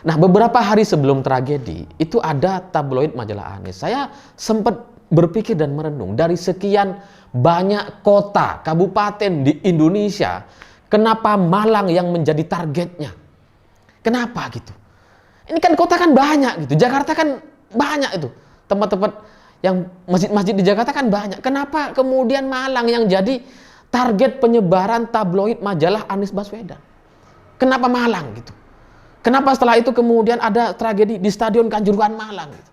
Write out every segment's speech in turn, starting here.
Nah, beberapa hari sebelum tragedi, itu ada tabloid majalah Anies. Saya sempat berpikir dan merenung, dari sekian banyak kota, kabupaten di Indonesia, kenapa Malang yang menjadi targetnya? Kenapa gitu? Ini kan kota kan banyak gitu, Jakarta kan banyak itu. Tempat-tempat yang masjid-masjid di Jakarta kan banyak. Kenapa kemudian Malang yang jadi target penyebaran tabloid majalah Anies Baswedan? Kenapa Malang gitu? Kenapa setelah itu kemudian ada tragedi di Stadion Kanjuruhan Malang gitu?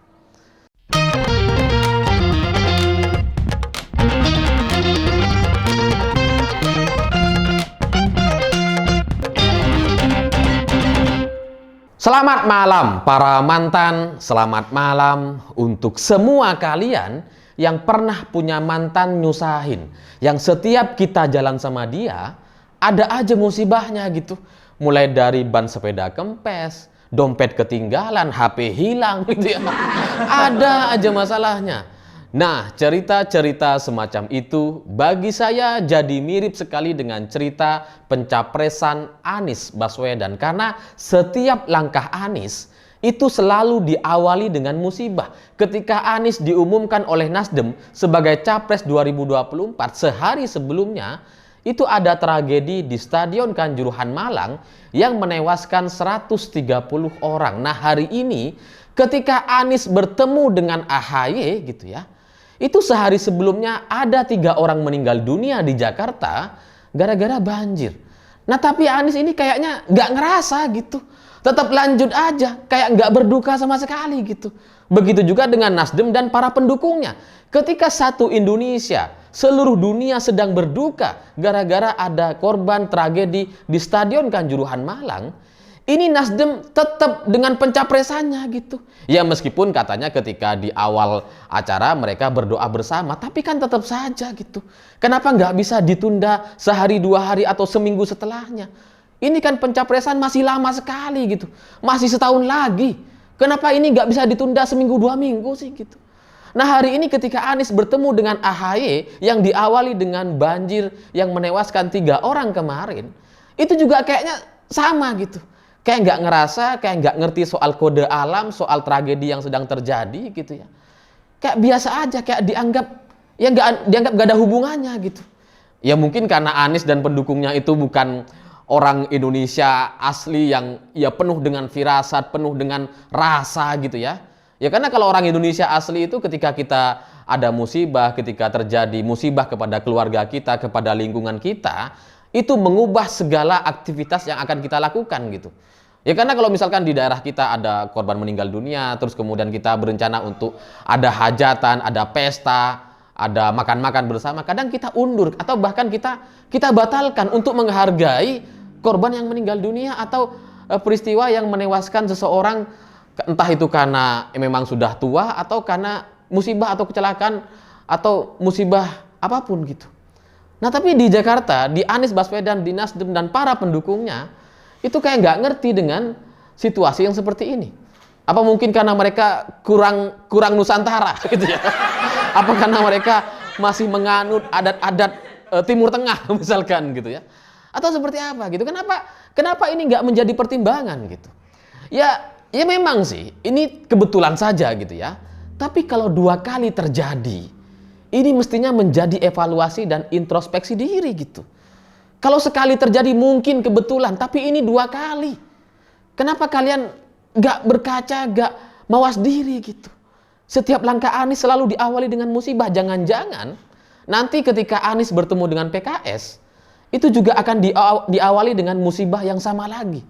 Selamat malam para mantan, selamat malam untuk semua kalian yang pernah punya mantan nyusahin, yang setiap kita jalan sama dia ada aja musibahnya gitu. Mulai dari ban sepeda kempes, dompet ketinggalan, HP hilang gitu ya. Ada aja masalahnya. Nah, cerita-cerita semacam itu bagi saya jadi mirip sekali dengan cerita pencapresan Anies Baswedan, karena setiap langkah Anies itu selalu diawali dengan musibah. Ketika Anies diumumkan oleh Nasdem sebagai Capres 2024, sehari sebelumnya itu ada tragedi di Stadion Kanjuruhan Malang yang menewaskan 130 orang. Nah, hari ini ketika Anies bertemu dengan AHY gitu ya, itu sehari sebelumnya ada 3 orang meninggal dunia di Jakarta gara-gara banjir. Nah, tapi Anies ini kayaknya nggak ngerasa gitu. Tetap lanjut aja, kayak nggak berduka sama sekali gitu. Begitu juga dengan Nasdem dan para pendukungnya. Ketika satu Indonesia, seluruh dunia sedang berduka gara-gara ada korban tragedi di Stadion Kanjuruhan Malang, ini Nasdem tetap dengan pencapresannya gitu. Ya meskipun katanya ketika di awal acara mereka berdoa bersama, tapi kan tetap saja gitu. Kenapa nggak bisa ditunda sehari, 2 hari, atau seminggu setelahnya? Ini kan pencapresan masih lama sekali gitu. Masih setahun lagi. Kenapa ini nggak bisa ditunda seminggu, 2 minggu sih gitu? Nah, hari ini ketika Anies bertemu dengan AHY yang diawali dengan banjir yang menewaskan 3 orang kemarin, itu juga kayaknya sama gitu. Kayak nggak ngerasa, kayak nggak ngerti soal kode alam, soal tragedi yang sedang terjadi gitu ya. Kayak biasa aja, kayak dianggap nggak ada hubungannya gitu. Ya mungkin karena Anies dan pendukungnya itu bukan orang Indonesia asli yang ya penuh dengan firasat, penuh dengan rasa gitu ya. Ya karena kalau orang Indonesia asli itu ketika kita ada musibah, ketika terjadi musibah kepada keluarga kita, kepada lingkungan kita, itu mengubah segala aktivitas yang akan kita lakukan gitu. Ya karena kalau misalkan di daerah kita ada korban meninggal dunia, terus kemudian kita berencana untuk ada hajatan, ada pesta, ada makan-makan bersama, kadang kita undur atau bahkan kita batalkan untuk menghargai korban yang meninggal dunia atau peristiwa yang menewaskan seseorang, entah itu karena memang sudah tua atau karena musibah atau kecelakaan atau musibah apapun gitu. Nah, tapi di Jakarta, di Anies Baswedan, di Nasdem dan para pendukungnya itu kayak nggak ngerti dengan situasi yang seperti ini. Apa mungkin karena mereka kurang Nusantara gitu ya? Apa karena mereka masih menganut adat-adat Timur Tengah misalkan gitu ya? Atau seperti apa gitu? Kenapa ini nggak menjadi pertimbangan gitu? Ya memang sih, ini kebetulan saja gitu ya. Tapi kalau 2 kali terjadi, ini mestinya menjadi evaluasi dan introspeksi diri gitu. Kalau sekali terjadi mungkin kebetulan, tapi ini 2 kali. Kenapa kalian nggak berkaca, nggak mawas diri gitu? Setiap langkah Anies selalu diawali dengan musibah. Jangan-jangan nanti ketika Anies bertemu dengan PKS, itu juga akan diawali dengan musibah yang sama lagi.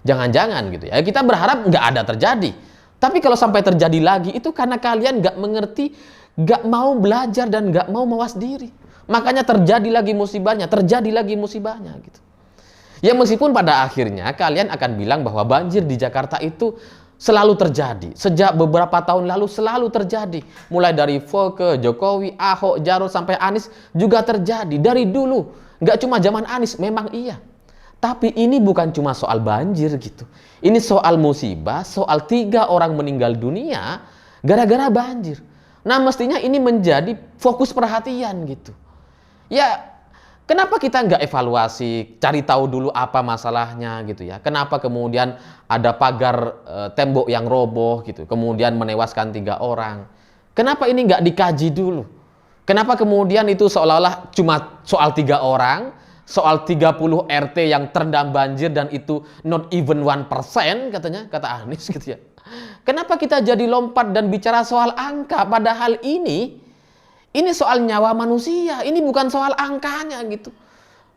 Jangan-jangan gitu ya. Kita berharap nggak ada terjadi. Tapi kalau sampai terjadi lagi, itu karena kalian nggak mengerti, nggak mau belajar dan nggak mau mawas diri. Makanya terjadi lagi musibahnya gitu. Ya meskipun pada akhirnya kalian akan bilang bahwa banjir di Jakarta itu selalu terjadi. Sejak beberapa tahun lalu selalu terjadi. Mulai dari Volker, Jokowi, Ahok, Jarot sampai Anies juga terjadi. Dari dulu. Nggak cuma zaman Anies, memang iya. Tapi ini bukan cuma soal banjir gitu. Ini soal musibah, soal 3 orang meninggal dunia gara-gara banjir. Nah mestinya ini menjadi fokus perhatian gitu. Ya Kenapa kita nggak evaluasi, cari tahu dulu apa masalahnya gitu ya? Kenapa kemudian ada pagar tembok yang roboh gitu, kemudian menewaskan 3 orang? Kenapa ini nggak dikaji dulu? Kenapa kemudian itu seolah-olah cuma soal 3 orang, soal 30 RT yang terendam banjir dan itu not even 1% katanya, kata Anies gitu ya. Kenapa kita jadi lompat dan bicara soal angka, padahal ini soal nyawa manusia, ini bukan soal angkanya gitu.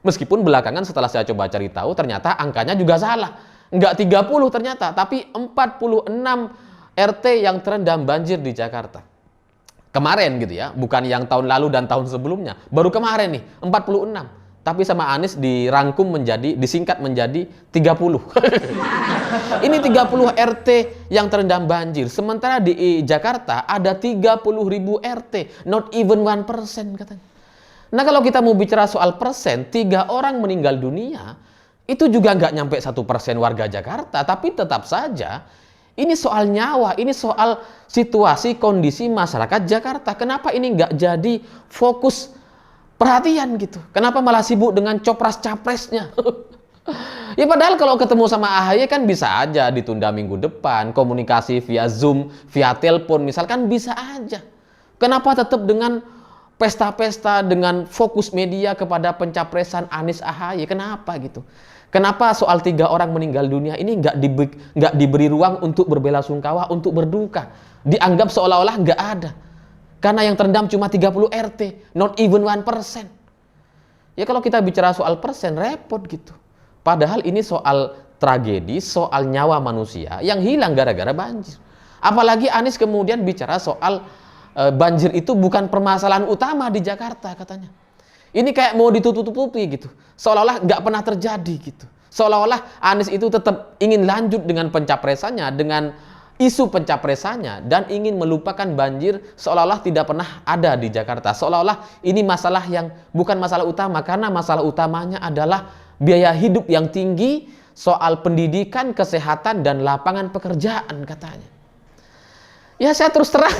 Meskipun belakangan setelah saya coba cari tahu, ternyata angkanya juga salah. Enggak 30 ternyata, tapi 46 RT yang terendam banjir di Jakarta. Kemarin gitu ya, bukan yang tahun lalu dan tahun sebelumnya. Baru kemarin nih, 46. Tapi sama Anies disingkat menjadi 30. Ini 30 RT yang terendam banjir. Sementara di Jakarta ada 30.000 RT. Not even 1% katanya. Nah kalau kita mau bicara soal persen, 3 orang meninggal dunia, itu juga nggak nyampe 1% warga Jakarta. Tapi tetap saja, ini soal nyawa, ini soal situasi, kondisi masyarakat Jakarta. Kenapa ini nggak jadi fokus perhatian gitu? Kenapa malah sibuk dengan copras-capresnya? Ya padahal kalau ketemu sama AHY kan bisa aja ditunda minggu depan, komunikasi via Zoom, via telepon misalkan bisa aja. Kenapa tetap dengan pesta-pesta, dengan fokus media kepada pencapresan Anies AHY? Kenapa gitu? Kenapa soal 3 orang meninggal dunia ini nggak diberi ruang untuk berbelasungkawa, untuk berduka? Dianggap seolah-olah nggak ada. Karena yang terendam cuma 30 RT, not even 1%. Ya kalau kita bicara soal persen, repot gitu. Padahal ini soal tragedi, soal nyawa manusia yang hilang gara-gara banjir. Apalagi Anies kemudian bicara soal banjir itu bukan permasalahan utama di Jakarta katanya. Ini kayak mau ditutup-tutupi gitu. Seolah-olah nggak pernah terjadi gitu. Seolah-olah Anies itu tetap ingin lanjut dengan pencapresannya, dengan isu pencapresannya, dan ingin melupakan banjir seolah-olah tidak pernah ada di Jakarta. Seolah-olah ini masalah yang bukan masalah utama, karena masalah utamanya adalah biaya hidup yang tinggi, soal pendidikan, kesehatan, dan lapangan pekerjaan katanya. Ya saya terus terang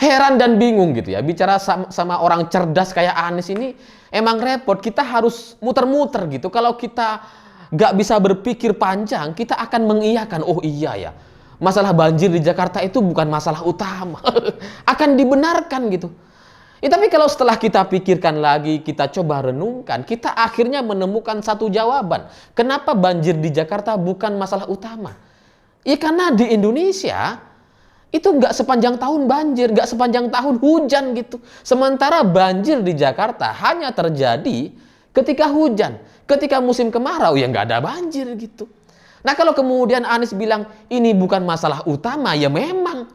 heran dan bingung gitu ya. Bicara sama orang cerdas kayak Anies ini emang repot. Kita harus muter-muter gitu. Kalau kita nggak bisa berpikir panjang, kita akan mengiyakan, oh iya ya, masalah banjir di Jakarta itu bukan masalah utama. Akan dibenarkan gitu. Ya, tapi kalau setelah kita pikirkan lagi, kita coba renungkan, kita akhirnya menemukan satu jawaban. Kenapa banjir di Jakarta bukan masalah utama? Ya karena di Indonesia itu nggak sepanjang tahun banjir, nggak sepanjang tahun hujan gitu. Sementara banjir di Jakarta hanya terjadi ketika hujan. Ketika musim kemarau ya nggak ada banjir gitu. Nah kalau kemudian Anies bilang ini bukan masalah utama, ya memang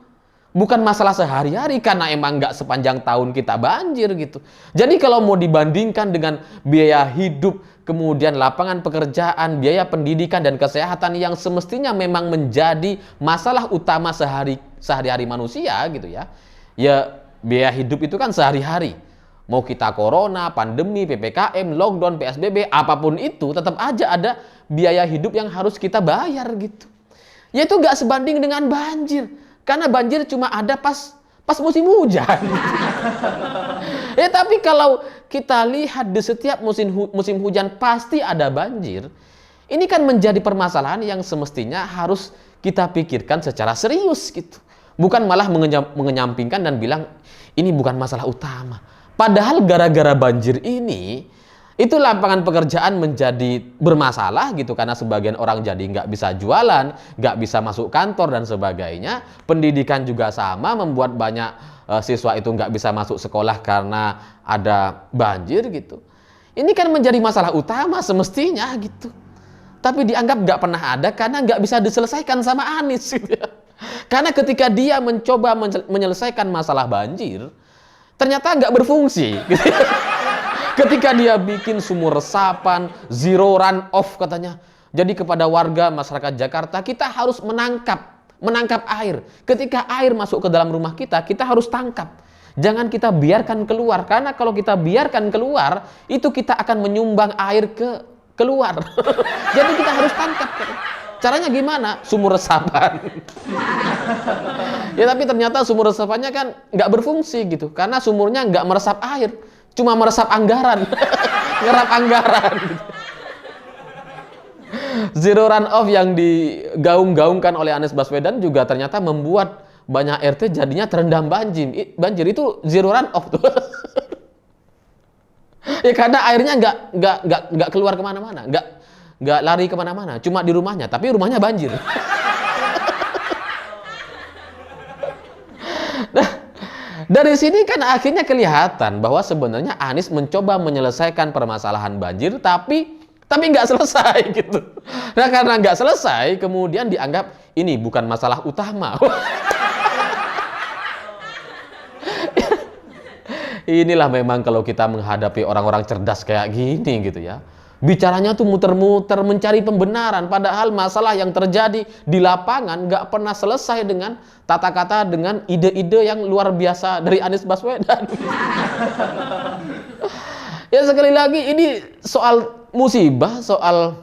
bukan masalah sehari-hari karena emang nggak sepanjang tahun kita banjir gitu. Jadi kalau mau dibandingkan dengan biaya hidup, kemudian lapangan pekerjaan, biaya pendidikan dan kesehatan yang semestinya memang menjadi masalah utama sehari-hari manusia gitu ya. Ya biaya hidup itu kan sehari-hari. Mau kita corona, pandemi, PPKM, lockdown, PSBB, apapun itu tetap aja ada biaya hidup yang harus kita bayar gitu. Ya itu nggak sebanding dengan banjir. Karena banjir cuma ada pas musim hujan. Ya tapi kalau kita lihat di setiap musim hujan pasti ada banjir. Ini kan menjadi permasalahan yang semestinya harus kita pikirkan secara serius gitu. Bukan malah mengenyampingkan dan bilang ini bukan masalah utama. Padahal gara-gara banjir ini, itu lapangan pekerjaan menjadi bermasalah gitu. Karena sebagian orang jadi nggak bisa jualan, nggak bisa masuk kantor dan sebagainya. Pendidikan juga sama, membuat banyak siswa itu nggak bisa masuk sekolah karena ada banjir gitu. Ini kan menjadi masalah utama semestinya gitu. Tapi dianggap nggak pernah ada karena nggak bisa diselesaikan sama Anies gitu ya. Karena ketika dia mencoba menyelesaikan masalah banjir, ternyata nggak berfungsi. Gitu. Ketika dia bikin sumur resapan, zero run off katanya. Jadi kepada warga masyarakat Jakarta, kita harus menangkap air. Ketika air masuk ke dalam rumah kita harus tangkap. Jangan kita biarkan keluar. Karena kalau kita biarkan keluar, itu kita akan menyumbang air keluar. Jadi kita harus tangkap. Caranya gimana? Sumur resapan. Ya tapi ternyata sumur resapannya kan nggak berfungsi gitu. Karena sumurnya nggak meresap air. cuma meresap anggaran, ngerap anggaran. Zero runoff yang digaung-gaungkan oleh Anies Baswedan juga ternyata membuat banyak RT jadinya terendam banjir. Banjir itu zero runoff tuh. Ya karena airnya nggak keluar kemana-mana, nggak lari kemana-mana, cuma di rumahnya, tapi rumahnya banjir. Nah, dari sini kan akhirnya kelihatan bahwa sebenarnya Anies mencoba menyelesaikan permasalahan banjir, tapi nggak selesai gitu. Nah karena nggak selesai, kemudian dianggap ini bukan masalah utama. Inilah memang kalau kita menghadapi orang-orang cerdas kayak gini gitu ya. Bicaranya tuh muter-muter mencari pembenaran. Padahal masalah yang terjadi di lapangan nggak pernah selesai dengan tata kata, dengan ide-ide yang luar biasa dari Anies Baswedan. Ya sekali lagi ini soal musibah, soal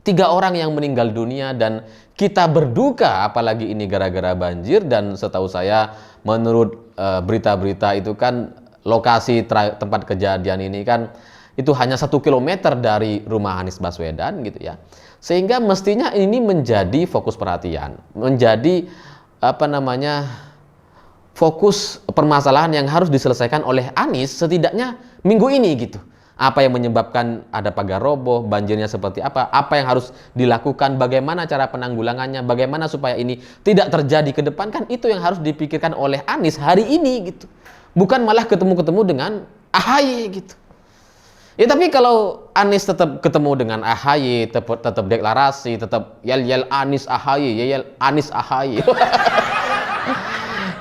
3 orang yang meninggal dunia dan kita berduka apalagi ini gara-gara banjir. Dan setahu saya menurut berita-berita itu kan lokasi tempat kejadian ini kan itu hanya 1 kilometer dari rumah Anies Baswedan gitu ya. Sehingga mestinya ini menjadi fokus perhatian, menjadi fokus permasalahan yang harus diselesaikan oleh Anies setidaknya minggu ini gitu. Apa yang menyebabkan ada pagar roboh, banjirnya seperti apa yang harus dilakukan, bagaimana cara penanggulangannya, bagaimana supaya ini tidak terjadi ke depan, kan itu yang harus dipikirkan oleh Anies hari ini gitu. Bukan malah ketemu-ketemu dengan AHY gitu. Ya tapi kalau Anies tetap ketemu dengan AHY, tetap deklarasi, tetap yel-yel Anies AHY, yel Anies AHY.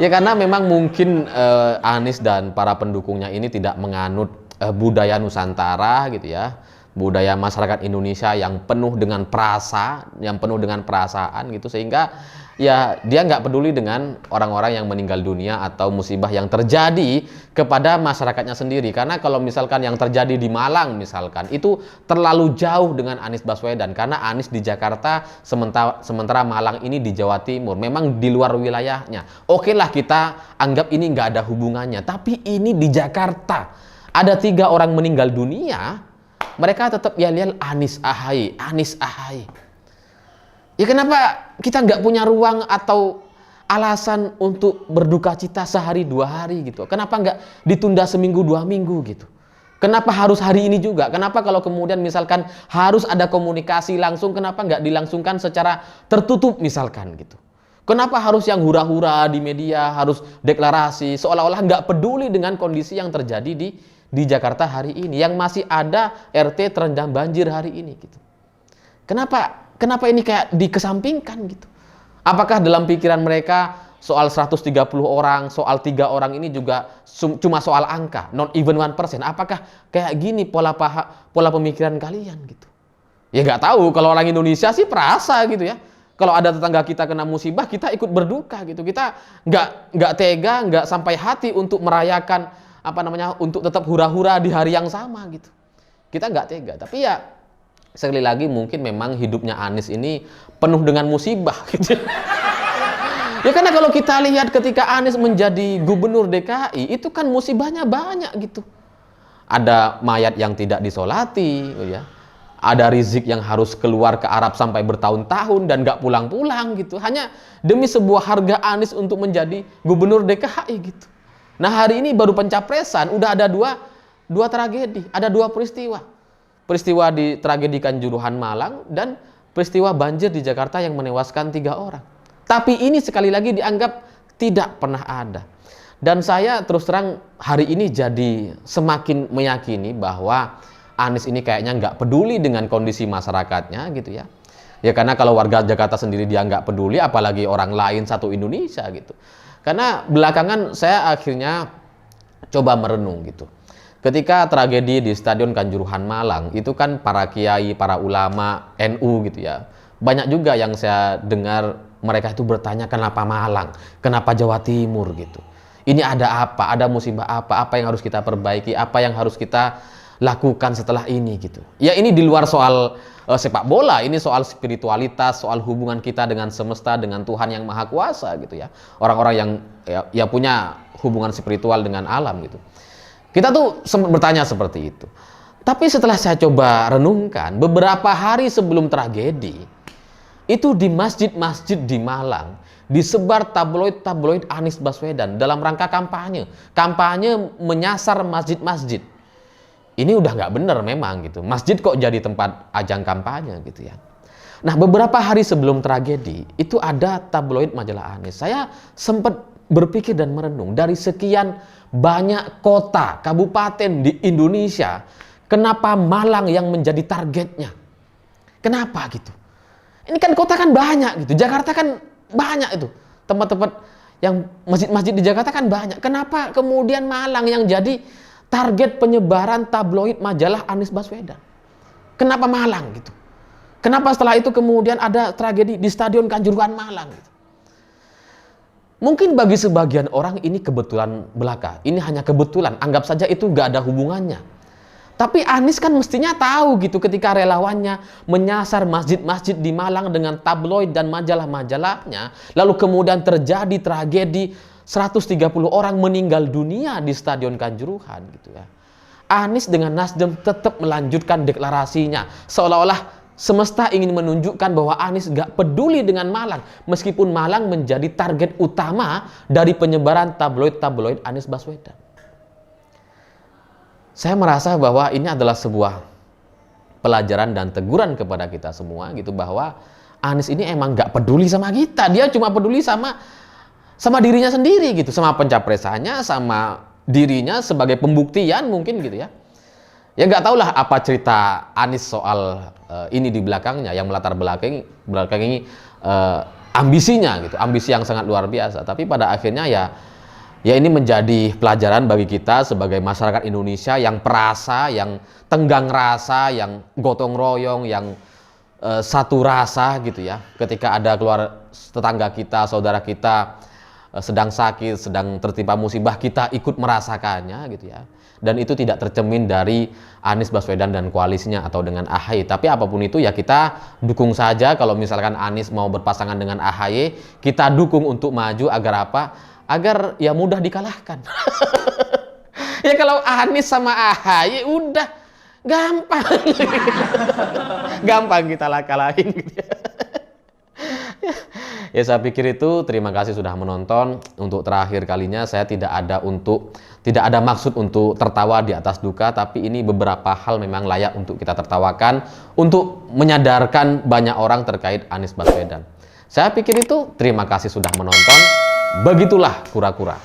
Ya karena memang mungkin Anies dan para pendukungnya ini tidak menganut budaya Nusantara gitu ya, budaya masyarakat Indonesia yang penuh dengan perasa, yang penuh dengan perasaan gitu, sehingga ya dia nggak peduli dengan orang-orang yang meninggal dunia atau musibah yang terjadi kepada masyarakatnya sendiri. Karena kalau misalkan yang terjadi di Malang misalkan itu terlalu jauh dengan Anies Baswedan, karena Anies di Jakarta sementara Malang ini di Jawa Timur, memang di luar wilayahnya. Oke lah kita anggap ini nggak ada hubungannya, tapi ini di Jakarta ada 3 orang meninggal dunia, mereka tetap yel-yel Anies AHY, Anies AHY. Ya kenapa kita nggak punya ruang atau alasan untuk berduka cita sehari 2 hari gitu? Kenapa nggak ditunda seminggu 2 minggu gitu? Kenapa harus hari ini juga? Kenapa kalau kemudian misalkan harus ada komunikasi langsung, kenapa nggak dilangsungkan secara tertutup misalkan gitu? Kenapa harus yang hura-hura di media, harus deklarasi, seolah-olah nggak peduli dengan kondisi yang terjadi di Jakarta hari ini, yang masih ada RT terendam banjir hari ini gitu. Kenapa ini kayak dikesampingkan gitu? Apakah dalam pikiran mereka soal 130 orang, soal 3 orang ini juga cuma soal angka, not even 1%? Apakah kayak gini pola pemikiran kalian gitu? Ya nggak tahu, kalau orang Indonesia sih perasa gitu ya. Kalau ada tetangga kita kena musibah, kita ikut berduka gitu. Kita nggak tega, nggak sampai hati untuk merayakan untuk tetap hura-hura di hari yang sama gitu. Kita nggak tega. Tapi ya sekali lagi mungkin memang hidupnya Anies ini penuh dengan musibah gitu. Ya karena kalau kita lihat ketika Anies menjadi gubernur DKI itu kan musibahnya banyak gitu. Ada mayat yang tidak disolati ya. Ada Rizik yang harus keluar ke Arab sampai bertahun-tahun dan nggak pulang-pulang gitu. Hanya demi sebuah harga Anies untuk menjadi gubernur DKI gitu. Nah hari ini baru pencapresan, udah ada dua tragedi, ada 2 peristiwa. Peristiwa di tragedi Kanjuruhan Malang dan peristiwa banjir di Jakarta yang menewaskan 3 orang. Tapi ini sekali lagi dianggap tidak pernah ada. Dan saya terus terang hari ini jadi semakin meyakini bahwa Anies ini kayaknya nggak peduli dengan kondisi masyarakatnya gitu ya. Ya karena kalau warga Jakarta sendiri dia nggak peduli, apalagi orang lain satu Indonesia gitu. Karena belakangan saya akhirnya coba merenung gitu. Ketika tragedi di Stadion Kanjuruhan Malang, itu kan para kiai, para ulama, NU gitu ya. Banyak juga yang saya dengar mereka itu bertanya kenapa Malang, kenapa Jawa Timur gitu. Ini ada apa, ada musibah apa yang harus kita perbaiki, apa yang harus kita lakukan setelah ini gitu. Ya ini di luar soal sepak bola, ini soal spiritualitas, soal hubungan kita dengan semesta, dengan Tuhan yang Maha Kuasa gitu ya. Orang-orang yang ya punya hubungan spiritual dengan alam gitu. Kita tuh sempat bertanya seperti itu. Tapi setelah saya coba renungkan, beberapa hari sebelum tragedi, itu di masjid-masjid di Malang, disebar tabloid-tabloid Anies Baswedan dalam rangka kampanye. Kampanye menyasar masjid-masjid. Ini udah nggak bener memang gitu. Masjid kok jadi tempat ajang kampanye gitu ya. Nah, beberapa hari sebelum tragedi, itu ada tabloid majalah Anies. Saya sempat berpikir dan merenung, dari sekian banyak kota, kabupaten di Indonesia, kenapa Malang yang menjadi targetnya? Kenapa gitu? Ini kan kota kan banyak gitu, Jakarta kan banyak itu, tempat-tempat yang masjid-masjid di Jakarta kan banyak. Kenapa kemudian Malang yang jadi target penyebaran tabloid majalah Anies Baswedan? Kenapa Malang gitu? Kenapa setelah itu kemudian ada tragedi di Stadion Kanjuruhan Malang gitu? Mungkin bagi sebagian orang ini kebetulan belaka, ini hanya kebetulan, anggap saja itu gak ada hubungannya. Tapi Anies kan mestinya tahu gitu ketika relawannya menyasar masjid-masjid di Malang dengan tabloid dan majalah-majalahnya, lalu kemudian terjadi tragedi 130 orang meninggal dunia di Stadion Kanjuruhan gitu ya. Anies dengan Nasdem tetap melanjutkan deklarasinya, seolah-olah semesta ingin menunjukkan bahwa Anies gak peduli dengan Malang, meskipun Malang menjadi target utama dari penyebaran tabloid-tabloid Anies Baswedan. Saya merasa bahwa ini adalah sebuah pelajaran dan teguran kepada kita semua gitu, bahwa Anies ini emang gak peduli sama kita, dia cuma peduli sama dirinya sendiri gitu, sama pencapresannya, sama dirinya sebagai pembuktian mungkin gitu ya. Ya nggak tahulah apa cerita Anies soal ini di belakangnya, yang melatar belakangi ambisinya gitu, ambisi yang sangat luar biasa. Tapi pada akhirnya ya ini menjadi pelajaran bagi kita sebagai masyarakat Indonesia yang perasa, yang tenggang rasa, yang gotong royong, yang satu rasa gitu ya. Ketika ada keluar tetangga kita, saudara kita sedang sakit, sedang tertimpa musibah, kita ikut merasakannya gitu ya. Dan itu tidak tercermin dari Anies Baswedan dan koalisinya atau dengan AHY. Tapi apapun itu ya kita dukung saja. Kalau misalkan Anies mau berpasangan dengan AHY, kita dukung untuk maju agar apa? Agar ya mudah dikalahkan. Ya kalau Anies sama AHY udah gampang. Gampang kita kalahin gitu ya. Ya saya pikir itu, terima kasih sudah menonton. Untuk terakhir kalinya saya tidak ada maksud untuk tertawa di atas duka, tapi ini beberapa hal memang layak untuk kita tertawakan, untuk menyadarkan banyak orang terkait Anies Baswedan. Saya pikir itu, terima kasih sudah menonton. Begitulah kura-kura.